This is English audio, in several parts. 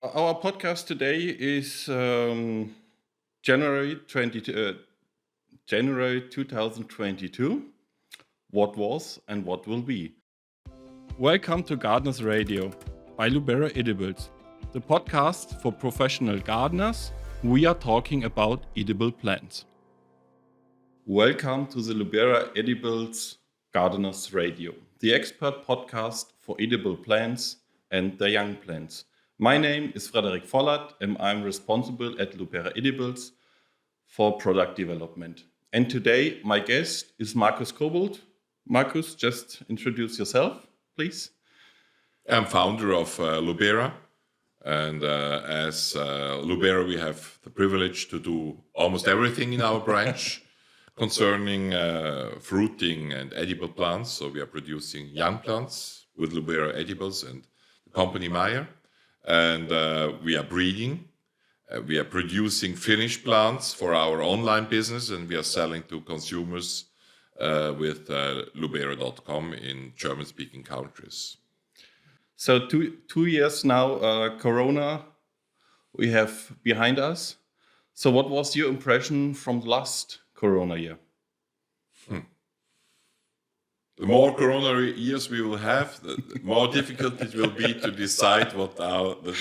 Our podcast today is January 2022. What was and what will be. Welcome to Gardeners Radio by Lubera-Edibles, the podcast for professional gardeners. We are talking about edible plants. Welcome to the Lubera-Edibles Gardeners Radio, the expert podcast for edible plants and their young plants. My name is Frederik Vollert and I'm responsible at Lubera-Edibles for product development. And today my guest is Markus Kobelt. Markus, just introduce yourself, please. I'm founder of Lubera, and as Lubera we have the privilege to do almost everything in our branch concerning fruiting and edible plants. So we are producing young plants with Lubera-Edibles and the company Meyer. And we are breeding, we are producing finished plants for our online business, and we are selling to consumers with Lubera.com in German-speaking countries. So two years now, Corona, we have behind us. So what was your impression from the last Corona year? The more Corona years we will have, the more difficult it will be to decide what are the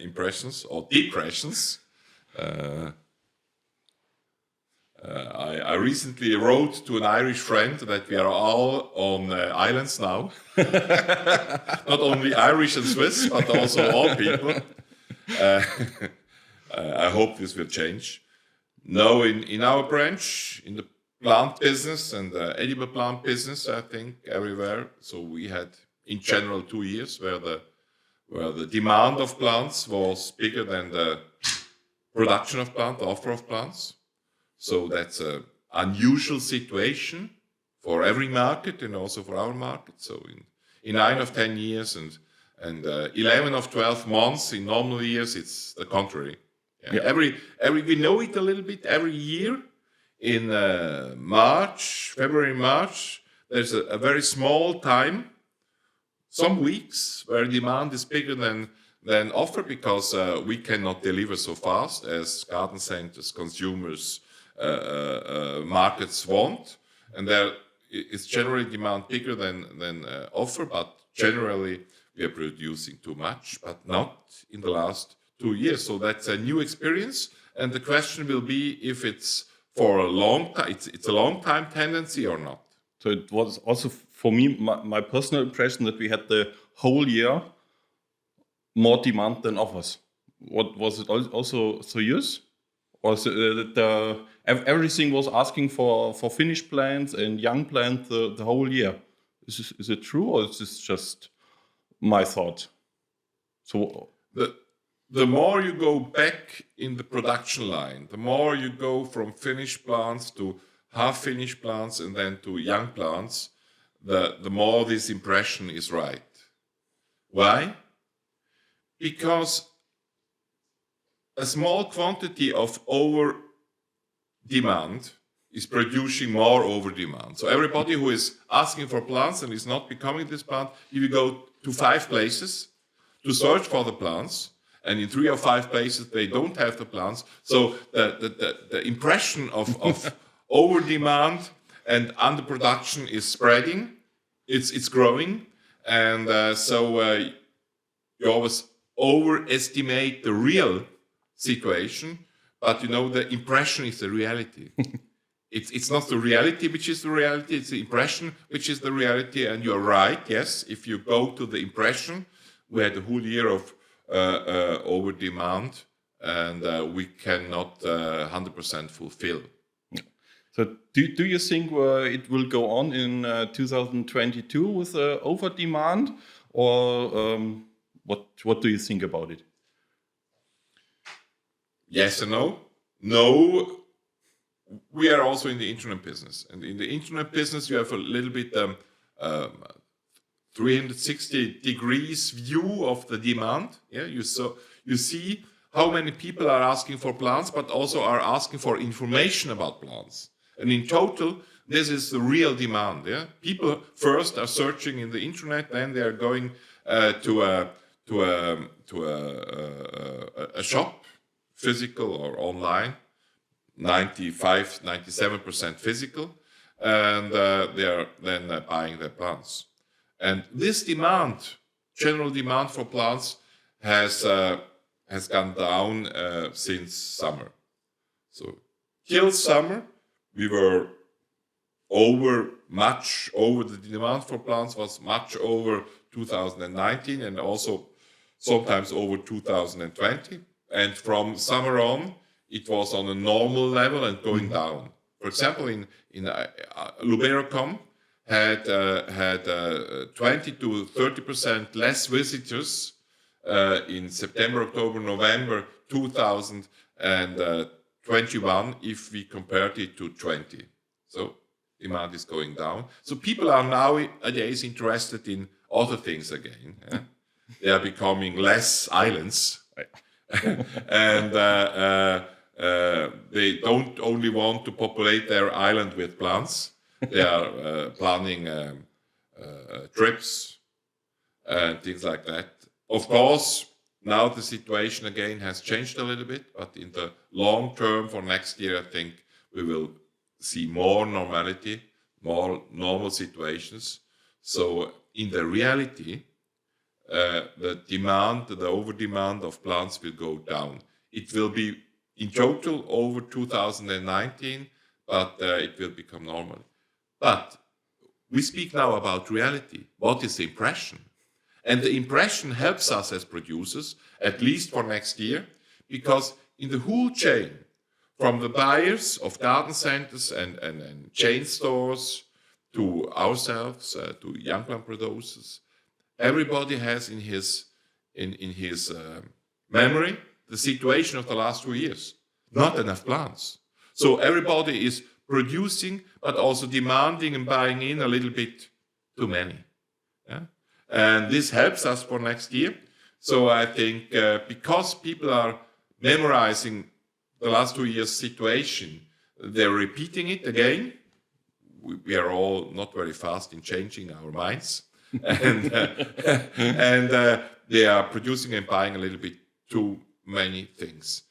impressions or depressions. I recently wrote to an Irish friend that we are all on islands now. Not only Irish and Swiss, but also all people. I hope this will change. Now in our branch, in the plant business and edible plant business, I think everywhere. So we had in general 2 years where the demand of plants was bigger than the production of plants, the offer of plants. So that's an unusual situation for every market and also for our market. So in 9 of 10 years and 11 of 12 months in normal years, it's the contrary. Yeah. Every we know it a little bit every year. In February, March, there's a very small time, some weeks, where demand is bigger than offer because we cannot deliver so fast as garden centers, consumers, markets want. And there is generally demand bigger than offer, but generally we are producing too much, but not in the last 2 years. So that's a new experience. And the question will be if it's for a long time, it's a long time tendency or not. So it was also for me, my personal impression that we had the whole year more demand than offers. What was it also so yours? Or that everything was asking for finished plants and young plants the whole year? Is it true, or is this just my thought? So the more you go back in the production line, the more you go from finished plants to half-finished plants and then to young plants, the more this impression is right. Why? Because a small quantity of over demand is producing more over demand. So everybody who is asking for plants and is not becoming this plant, if you go to 5 places to search for the plants, and in 3 or 5 places they don't have the plants. So the impression of over demand and underproduction is spreading. It's growing, and so you always overestimate the real situation, but the impression is the reality. It's not the reality which is the reality, it's the impression which is the reality. And you're right, yes, if you go to the impression, we had a whole year of over demand, and we cannot 100% fulfill. So do you think it will go on in 2022 with over demand, or what do you think about it? Yes and no. No, we are also in the internet business, and in the internet business you have a little bit 360 degrees view of the demand. Yeah, you see how many people are asking for plants, but also are asking for information about plants. And in total, this is the real demand. Yeah, people first are searching in the internet, then they are going to a shop, physical or online, 97% physical, and they are then buying their plants. And this demand, general demand for plants, has gone down since summer. So till summer, we were much over, the demand for plants was much over 2019 and also sometimes over 2020. And from summer on, it was on a normal level and going down. For example, in Lubera-Com had 20 to 30% less visitors in September, October, November 2021 if we compared it to 20. So demand is going down. So people are nowadays interested in other things again. Yeah? They are becoming less islands. And they don't only want to populate their island with plants. They are planning trips and things like that. Of course, now the situation again has changed a little bit, but in the long term for next year, I think we will see more normality, more normal situations. So in the reality, the demand, the over-demand of plants will go down. It will be in total over 2019, but it will become normal. But we speak now about reality. What is the impression? And the impression helps us as producers, at least for next year, because in the whole chain, from the buyers of garden centers and chain stores to ourselves, to young plant producers, everybody has in his memory the situation of the last 2 years. Not enough plants. So everybody is producing, but also demanding and buying in a little bit too many. Yeah? And this helps us for next year. So I think because people are memorizing the last 2 years' situation, they're repeating it again. We are all not very fast in changing our minds. And they are producing and buying a little bit too many things.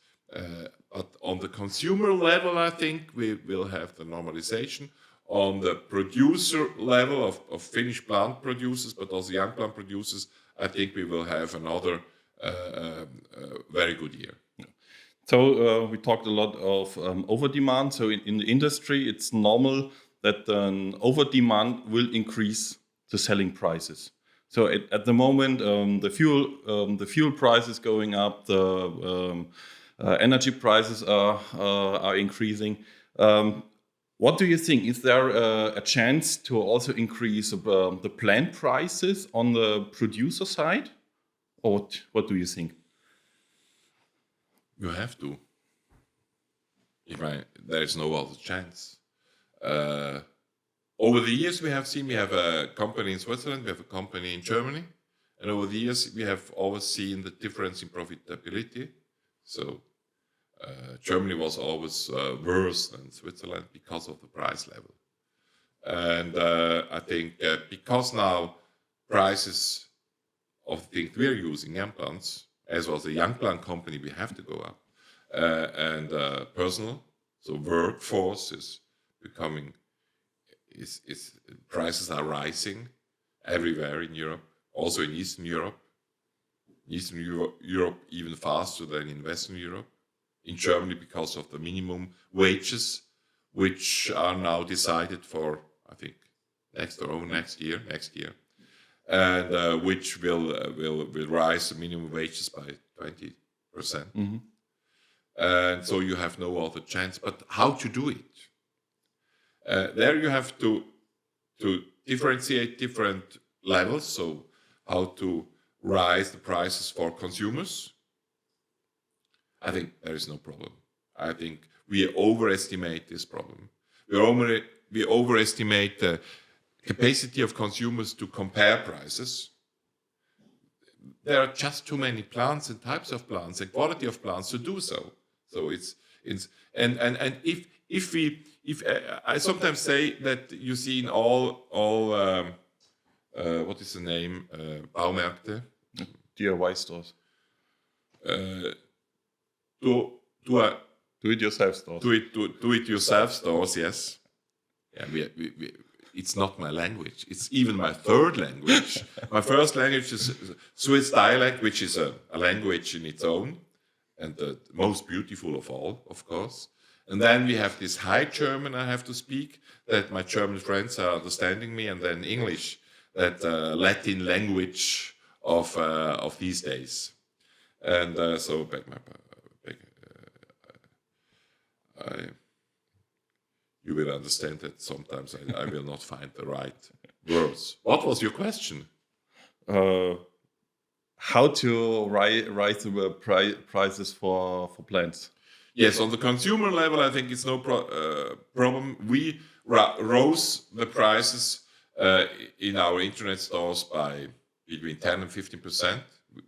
But on the consumer level, I think we will have the normalization. On the producer level of finished plant producers, but also young plant producers, I think we will have another very good year. So we talked a lot of over-demand. So in the industry, it's normal that over demand will increase the selling prices. So at the moment, the fuel price is going up, the energy prices are increasing. What do you think? Is there a chance to also increase the plant prices on the producer side? Or what do you think? You have to. There is no other chance. Over the years, we have a company in Switzerland, we have a company in Germany, and over the years, we have always seen the difference in profitability. So Germany was always worse than Switzerland because of the price level. And I think because now prices of things we're using, young plants, as well as a young plant company, we have to go up. And personal, so workforce is becoming, prices are rising everywhere in Europe, also in Eastern Europe. Eastern Europe even faster than in Western Europe. In Germany, because of the minimum wages, which are now decided for, I think, next year, and which will rise the minimum wages by 20%. Mm-hmm. And so you have no other chance. But how to do it? There you have to differentiate different levels. So how to rise the prices for consumers. I think there is no problem. I think we overestimate this problem. We overestimate the capacity of consumers to compare prices. There are just too many plants and types of plants and quality of plants to do so. So I sometimes say that you see in all what is the name, Baumärkte, DIY stores? Do-it-yourself stores. Do-it-yourself stores, yes. Yeah, it's not my language. It's even my third language. My first language is Swiss dialect, which is a language in its own, and the most beautiful of all, of course. And then we have this High German I have to speak, that my German friends are understanding me, and then English, that Latin language of these days. And you will understand that sometimes I will not find the right words. What was your question? How to rise the prices for plants? Yes, on the consumer level, I think it's no problem. We rose the prices in our internet stores by between 10 and 15%.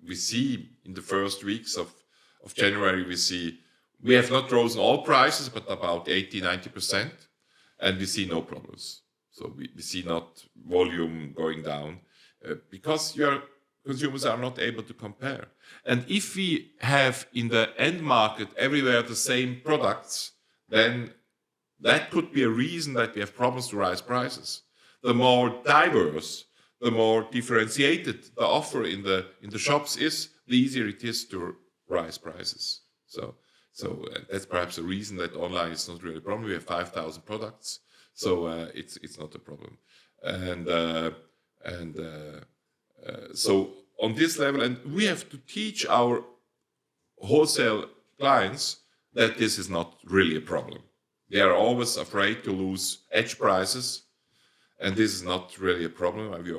We see in the first weeks of January, we have not risen all prices, but about 80-90%, and we see no problems. So we see not volume going down because consumers are not able to compare. And if we have in the end market everywhere the same products, then that could be a reason that we have problems to rise prices. The more diverse, the more differentiated the offer in the shops is, the easier it is to rise prices. So that's perhaps a reason that online is not really a problem. We have 5,000 products, so it's not a problem. So on this level, and we have to teach our wholesale clients that this is not really a problem. They are always afraid to lose edge prices, and this is not really a problem. We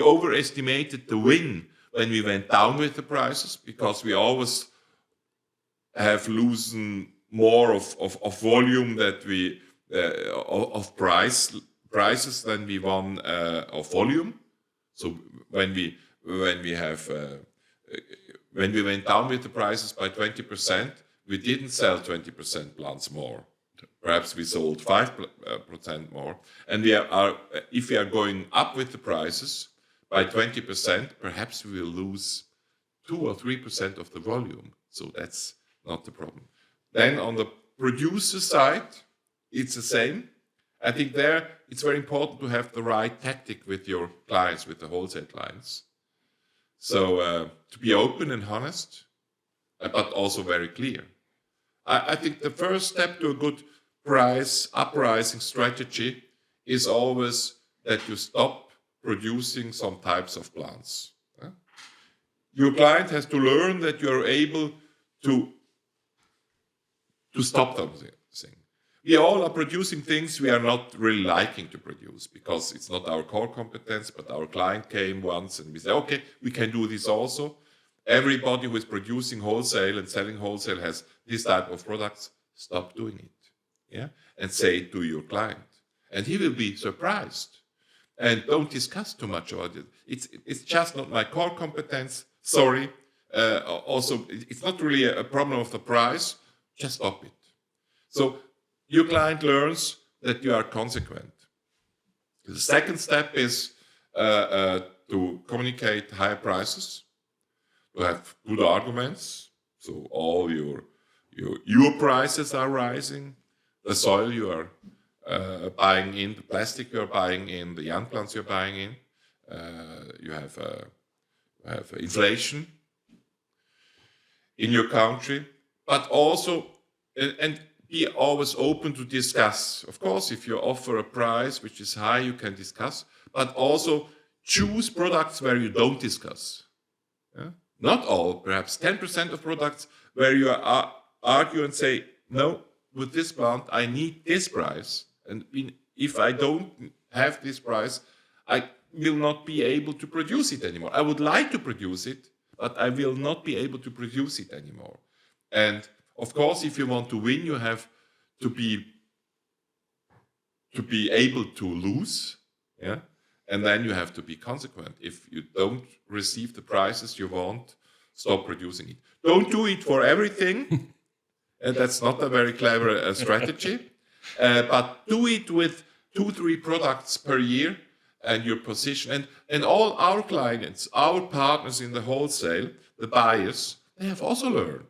overestimated the win when we went down with the prices, because we always have loosened more of volume that we of prices than we won of volume. So when we went down with the prices by 20%, we didn't sell 20% plants more. Perhaps we sold 5% more. And if we are going up with the prices by 20%, perhaps we will lose 2 or 3% of the volume. So that's not the problem. Then on the producer side, it's the same. I think there it's very important to have the right tactic with your clients, with the wholesale clients. So to be open and honest, but also very clear. I think the first step to a good price uprising strategy is always that you stop producing some types of plants. Your client has to learn that you are able to stop something. We all are producing things we are not really liking to produce because it's not our core competence, but our client came once and we said, okay, we can do this also. Everybody who is producing wholesale and selling wholesale has this type of products. Stop doing it. Yeah, and say it to your client. And he will be surprised. And don't discuss too much about it. It's just not my core competence. Sorry. Also, it's not really a problem of the price. Just stop it. So your client learns that you are consequent. The second step is to communicate higher prices, to have good arguments. So all your prices are rising. The soil you are buying in, the plastic you are buying in, the young plants you're buying in. You have inflation in your country, but also, and be always open to discuss. Of course, if you offer a price which is high, you can discuss, but also choose products where you don't discuss. Yeah? Not all, perhaps 10% of products where you argue and say, no, with this plant, I need this price. And if I don't have this price, I will not be able to produce it anymore. I would like to produce it, but I will not be able to produce it anymore. And of course, if you want to win, you have to be able to lose. Yeah? And then you have to be consequent. If you don't receive the prices you want, stop producing it. Don't do it for everything. And that's not a very clever strategy. But do it with 2-3 products per year and your position. And all our clients, our partners in the wholesale, the buyers, they have also learned.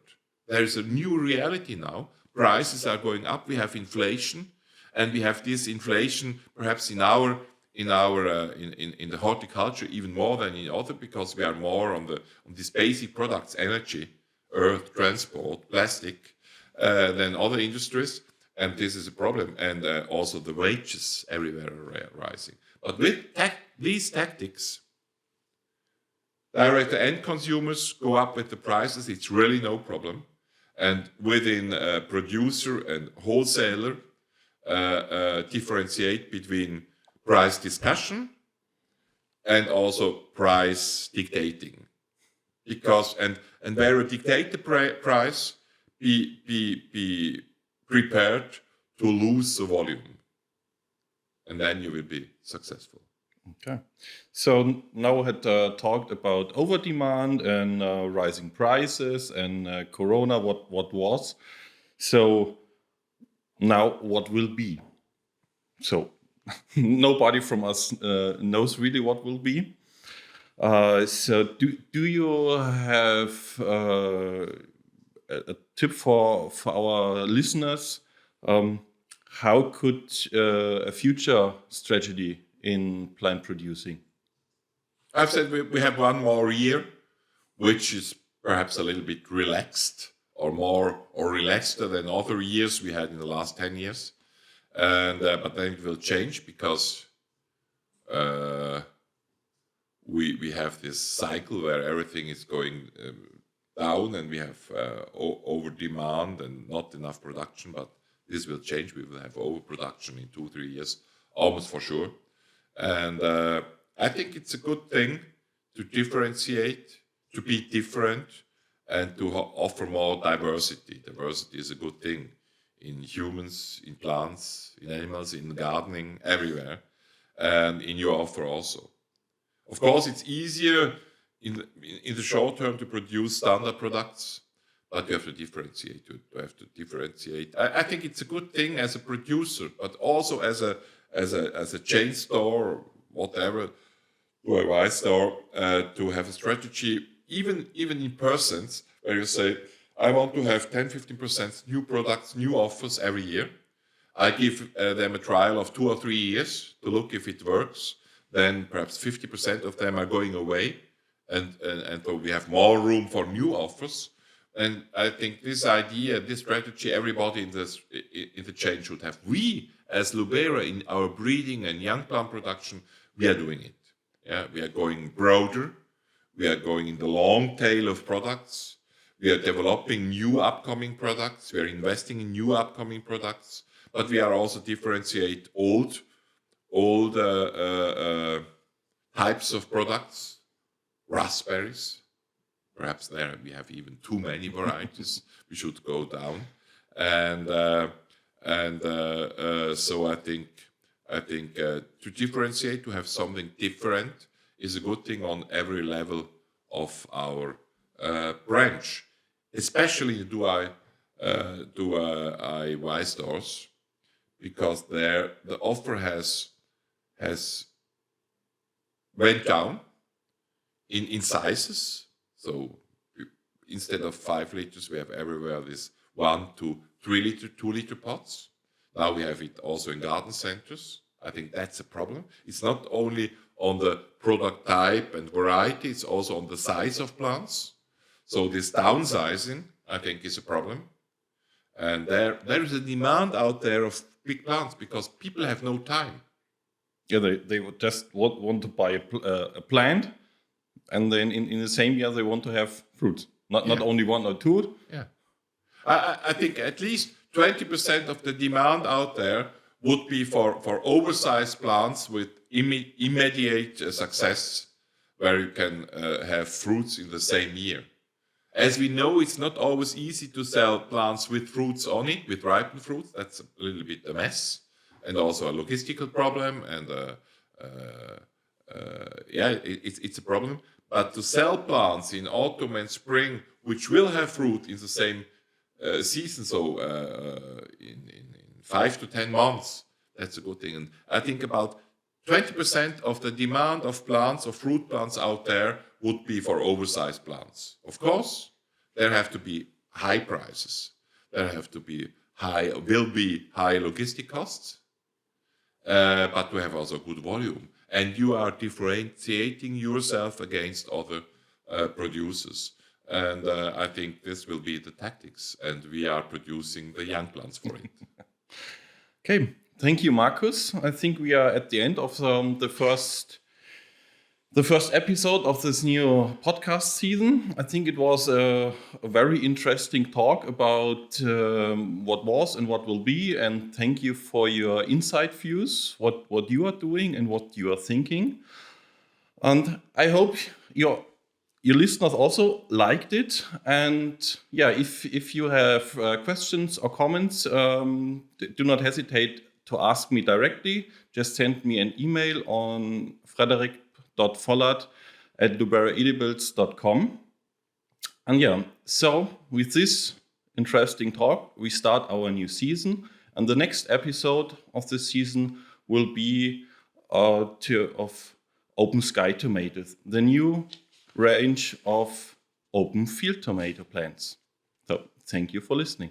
There is a new reality now. Prices are going up. We have inflation, and we have this inflation perhaps in the horticulture even more than in other, because we are more on these basic products, energy, earth, transport, plastic, than other industries. And this is a problem. And also the wages everywhere are rising. But with these tactics, direct to end consumers go up with the prices. It's really no problem. And within producer and wholesaler, differentiate between price discussion and also price dictating. Because and where you dictate the price, be prepared to lose the volume, and then you will be successful. Okay. So now we had talked about over demand and rising prices and Corona, what was. So now what will be? So nobody from us knows really what will be. So do you have a tip for our listeners? How could a future strategy in plant producing? I've said we have one more year, which is perhaps a little bit relaxed or relaxed than other years we had in the last 10 years. And but then it will change, because we have this cycle where everything is going down, and we have over demand and not enough production. But this will change. We will have overproduction in 2-3 years, almost for sure. And I think it's a good thing to differentiate, to be different, and to offer more diversity. Diversity is a good thing in humans, in plants, in animals, in gardening, everywhere, and in your offer also. Of course, it's easier in the short term to produce standard products, but you have to differentiate. I think it's a good thing as a producer, but also as a chain store or whatever, DIY store, to have a strategy, even in persons, where you say, I want to have 10-15% new products, new offers every year. I give them a trial of 2 or 3 years to look if it works. Then perhaps 50% of them are going away, and so we have more room for new offers. And I think this idea, this strategy, everybody in the chain should have. We, as Lubera, in our breeding and young plant production, we are doing it. Yeah, we are going broader. We are going in the long tail of products. We are developing new upcoming products. We are investing in new upcoming products. But we are also differentiate old types of products, raspberries. Perhaps there we have even too many varieties. We should go down, so I think to differentiate, to have something different, is a good thing on every level of our branch, especially in DIY stores, because there the offer has went down in sizes. So instead of 5 liters, we have everywhere this 1 to 3 liter, 2 liter pots. Now we have it also in garden centers. I think that's a problem. It's not only on the product type and variety, it's also on the size of plants. So this downsizing, I think, is a problem. And there is a demand out there of big plants, because people have no time. Yeah, they would just want to buy a plant, and then in the same year they want to have fruits, not only 1 or 2. Yeah, I think at least 20% of the demand out there would be for oversized plants with immediate success, where you can have fruits in the same year. As we know, it's not always easy to sell plants with fruits on it, with ripened fruits. That's a little bit a mess, and also a logistical problem. And it's a problem. But to sell plants in autumn and spring, which will have fruit in the same season, so in 5 to 10 months, that's a good thing. And I think about 20% of the demand of plants, of fruit plants out there would be for oversized plants. Of course, there have to be high prices. There will be high logistic costs, but we have also good volume. And you are differentiating yourself against other producers. And I think this will be the tactics, and we are producing the young plants for it. Okay, thank you, Markus. I think we are at the end of the first episode of this new podcast season. I think it was a very interesting talk about what was and what will be, and thank you for your inside views, what you are doing and what you are thinking. And I hope your listeners also liked it. And yeah, if you have questions or comments, do not hesitate to ask me directly. Just send me an email on frederik.vollert@lubera-edibles.com. And yeah, so with this interesting talk, we start our new season. And the next episode of this season will be of Open Sky Tomatoes, the new range of open field tomato plants. So thank you for listening.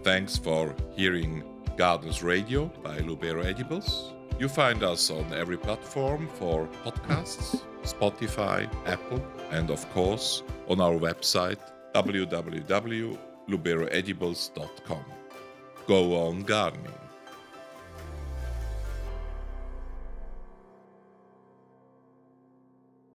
Thanks for hearing Gardeners Radio by Lubera-Edibles. You find us on every platform for podcasts, Spotify, Apple, and of course on our website www.lubera-edibles.com. Go on gardening.